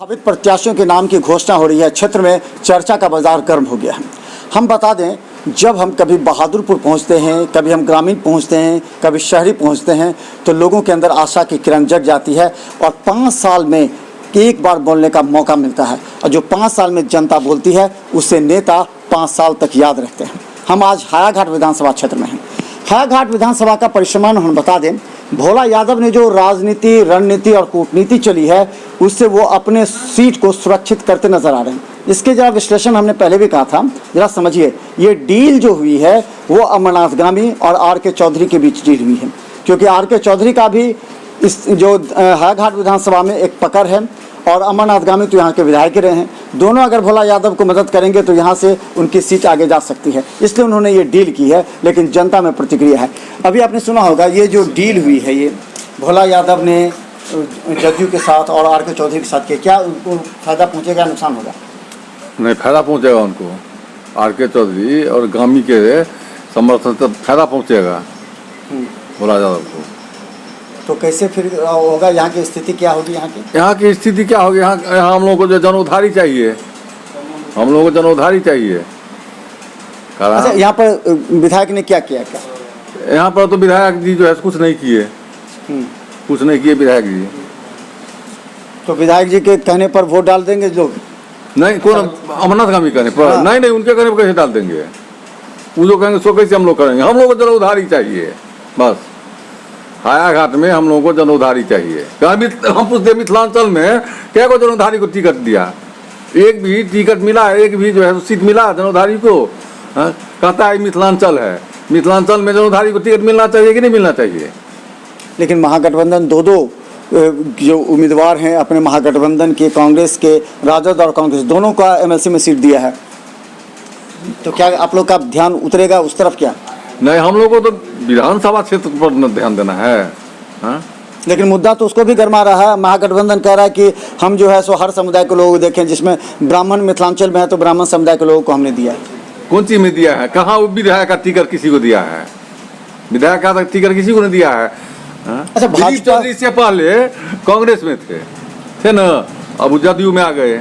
संभावित प्रत्याशियों के नाम की घोषणा हो रही है। क्षेत्र में चर्चा का बाजार गर्म हो गया है। हम बता दें, जब हम कभी बहादुरपुर पहुंचते हैं, कभी हम ग्रामीण पहुंचते हैं, कभी शहरी पहुंचते हैं, तो लोगों के अंदर आशा की किरण जग जाती है और 5 साल में एक बार बोलने का मौका मिलता है। और जो 5 साल में जनता बोलती है उससे नेता 5 साल तक याद रखते हैं। हम आज हायाघाट विधानसभा क्षेत्र में हैं। हायाघाट विधानसभा का परिसमान हम बता दें, भोला यादव ने जो राजनीति, रणनीति और कूटनीति चली है उससे वो अपने सीट को सुरक्षित करते नजर आ रहे हैं। इसके जरा विश्लेषण हमने पहले भी कहा था, जरा समझिए। ये डील जो हुई है वो अमरनाथ गामी और आर.के. चौधरी के बीच डील हुई है, क्योंकि आर.के. चौधरी का भी इस जो हायाघाट विधानसभा में एक पकड़ है और अमरनाथ गामी तो यहाँ के विधायक रहे हैं। दोनों अगर भोला यादव को मदद करेंगे तो यहाँ से उनकी सीट आगे जा सकती है, इसलिए उन्होंने ये डील की है। लेकिन जनता में प्रतिक्रिया है। अभी आपने सुना होगा ये जो डील हुई है, ये भोला यादव ने जदयू के साथ और आर.के. चौधरी के साथ किया, क्या उनको फायदा पहुँचेगा, नुकसान होगा? नहीं, फायदा पहुँचेगा उनको। आर.के. चौधरी और गामी के समर्थन तक फायदा पहुँचेगा भोला यादव को। तो कैसे फिर होगा? यहाँ की स्थिति क्या होगी? यहाँ की स्थिति क्या होगी? यहाँ हम लोगों को जो जनउद्धारी चाहिए, हम लोगों को जनउद्धारी चाहिए। अच्छा, यहाँ पर विधायक ने क्या किया? क्या यहाँ पर तो विधायक जी जो है कुछ नहीं किए, कुछ नहीं किए विधायक जी। तो विधायक जी के कहने पर वोट डाल देंगे लोग? नहीं, कौन? अमरनाथ गामी कहने पर? हाँ। नहीं, उनके कहने पर कैसे डाल देंगे? वो जो कहेंगे सो कैसे हम लोग करेंगे? हम लोग को जनउद्धारी चाहिए बस। हायाघाट में हम लोगों को जनउद्धारी चाहिए। हम पूछते मिथिलांचल में क्या को जनउद्धारी को टिकट दिया? एक भी टिकट मिला? एक भी जो है सीट मिला जनउद्धारी को? कहता है मिथिलांचल है, मिथिलांचल में जनउद्धारी को टिकट मिलना चाहिए कि नहीं मिलना चाहिए? लेकिन महागठबंधन दो जो उम्मीदवार हैं अपने महागठबंधन के, कांग्रेस के, राजद और कांग्रेस दोनों का एमएलसी में सीट दिया है, तो क्या आप लोग का ध्यान उतरेगा उस तरफ? क्या नहीं, हम लोग को तो विधानसभा क्षेत्र पर ध्यान देना है। हाँ? लेकिन मुद्दा तो उसको भी गरमा रहा है। महागठबंधन कह रहा है कि हम जो है सो हर समुदाय के लोगों को देखें, जिसमें ब्राह्मण मिथिलांचल में है तो ब्राह्मण समुदाय के लोगों को हमने दिया है। कौन चीज में दिया है? कहाँ विधायक का टिकट किसी को दिया है? विधायक का टिकट किसी को नहीं दिया है। अच्छा, भाजपा चौधरी से पहले कांग्रेस में थे ना, अब जदयू में आ गए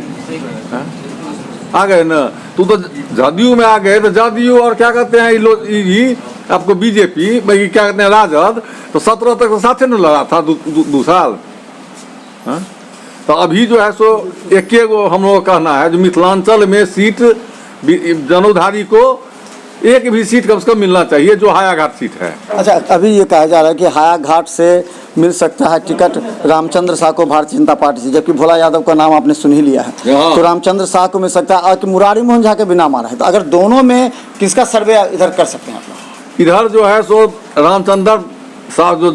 ना। तू तो जदयू में आ गए तो जदयू और क्या कहते हैं आपको बीजेपी, क्या कहते हैं राजद, तो 17 तक तो साथे न लड़ा था 2 साल। तो अभी जो है सो एक हम लोग का कहना है जो मिथिलांचल में सीट जनउद्धारी को एक भी सीट कम से कम मिलना चाहिए, जो हायाघाट सीट है। अच्छा, अभी ये कहा जा रहा है कि हायाघाट से मिल सकता है टिकट रामचंद्र शाह को भारतीय जनता पार्टी से, जबकि भोला यादव का नाम आपने सुन ही लिया है। तो रामचंद्र शाह को मिल सकता है और मुरारी मोहन झा के भी नाम आ रहा है। तो अगर दोनों में किसका सर्वे इधर कर सकते हैं आप लोग? इधर जो है सो रामचंद्र शाह जो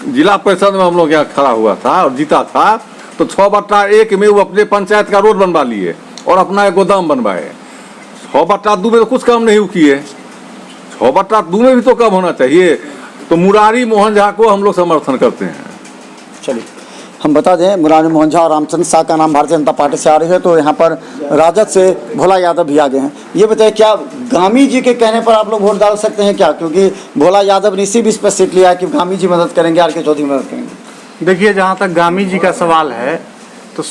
जिला परिषद में हम लोग यहाँ खड़ा हुआ था और जीता था, तो 6/1 में वो अपने पंचायत का रोड बनवा लिए और अपना एक गोदाम बनवाए। 6/2 में तो कुछ काम नहीं किए, 6/2 में भी तो कम होना चाहिए। तो मुरारी मोहन झा को हम लोग समर्थन करते हैं। चलिए, हम बता दें मुरारी मोहन झा और रामचंद्र शाह का नाम भारतीय जनता पार्टी से आ रही है, तो यहाँ पर राजद से भोला यादव भी आगे हैं। ये बताइए, क्या गामी जी के कहने पर आप लोग वोट डाल सकते हैं क्या? क्योंकि भोला यादव ने इसी बीच पर सीट लिया है कि गामी जी मदद करेंगे, आर.के. चौधरी मदद करेंगे। देखिए, जहाँ तक गामी जी का सवाल है, तो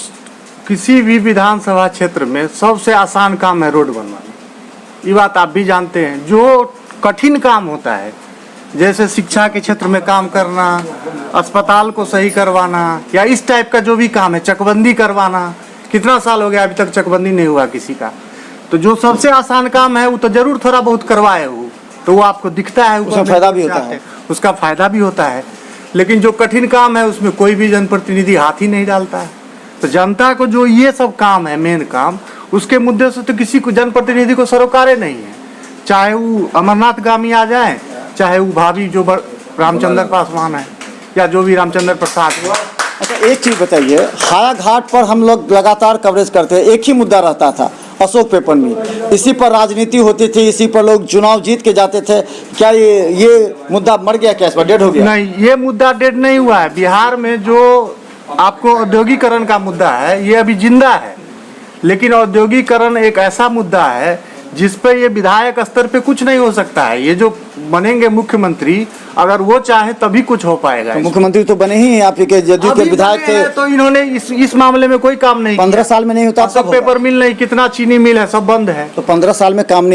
किसी भी विधानसभा क्षेत्र में सबसे आसान काम है रोड बनवाना। ये बात आप भी जानते हैं। जो कठिन काम होता है, जैसे शिक्षा के क्षेत्र में काम करना, अस्पताल को सही करवाना, या इस टाइप का जो भी काम है, चकबंदी करवाना, कितना साल हो गया अभी तक चकबंदी नहीं हुआ किसी का। तो जो सबसे आसान काम है वो तो जरूर थोड़ा बहुत करवाए वो, तो वो आपको दिखता है, उसका फायदा भी होता है, उसका फायदा भी होता है। लेकिन जो कठिन काम है उसमें कोई भी जनप्रतिनिधि हाथ ही नहीं डालता है। तो जनता को जो ये सब काम है, मेन काम, उसके मुद्दे से तो किसी को जनप्रतिनिधि को सरोकारे नहीं है। चाहे वो अमरनाथ गामी आ जाए, चाहे वो भाभी जो रामचंद्र पासवान है, या जो भी रामचंद्र प्रसाद है। अच्छा, एक चीज़ बताइए, हायाघाट पर हम लोग लगातार कवरेज करते हैं, एक ही मुद्दा रहता था अशोक पेपर में, इसी पर राजनीति होती थी, इसी पर लोग चुनाव जीत के जाते थे। क्या ये मुद्दा मर गया? क्या इस पर डेड हो गया? नहीं, ये मुद्दा डेड नहीं हुआ है। बिहार में जो आपको औद्योगिकरण का मुद्दा है, ये अभी जिंदा है। लेकिन औद्योगिकरण एक ऐसा मुद्दा है जिस पे ये विधायक स्तर पे कुछ नहीं हो सकता है। ये जो बनेंगे मुख्यमंत्री, अगर वो चाहे तभी कुछ हो पाएगा। तो मुख्यमंत्री तो बने ही हैं, आप के जदयू के अभी विधायक बने थे। हैं, तो इन्होंने इस मामले में कोई काम नहीं 15 साल में नहीं होता, सब पेपर मिल नहीं, कितना चीनी मिल है सब बंद है। तो 15 साल में काम नहीं